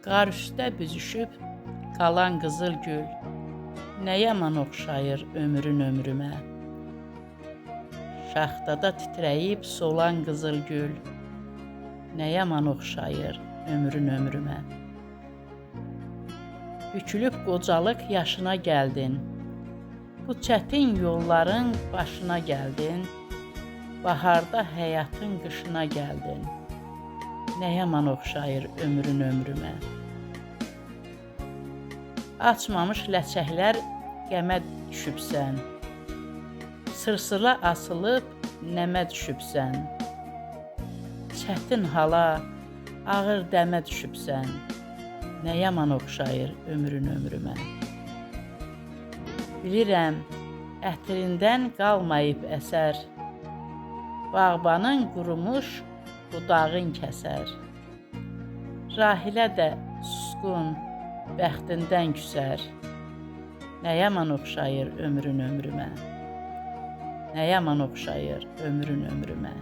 Qar üstə büzüşüb qalan qızıl gül, nə yaman oxşayır ömrün ömrümə. Şaxtada titrəyib solan qızıl gül, nə yaman oxşayır ömrün ömrümə. Bükülüb qocalıq yaşına gəldin, bu çətin yolların başına gəldin, baharda həyatın qışına gəldin, nə yaman oxşayır ömrün ömrümə. Açmamış ləçəklər qəmə düşübsən, sırsıla asılıb nəmə düşübsən, çətin hala, ağır dəmə düşübsən, nə yaman oxşayır ömrün ömrümə. Bilirəm, ətirindən qalmayıb əsər, bağbanın qurumuş budağın kəsər. Rahilə də susqun bəxtindən küsər, nə yaman oxşayır ömrün ömrümə. Nə yaman oxşayır ömrün ömrümə.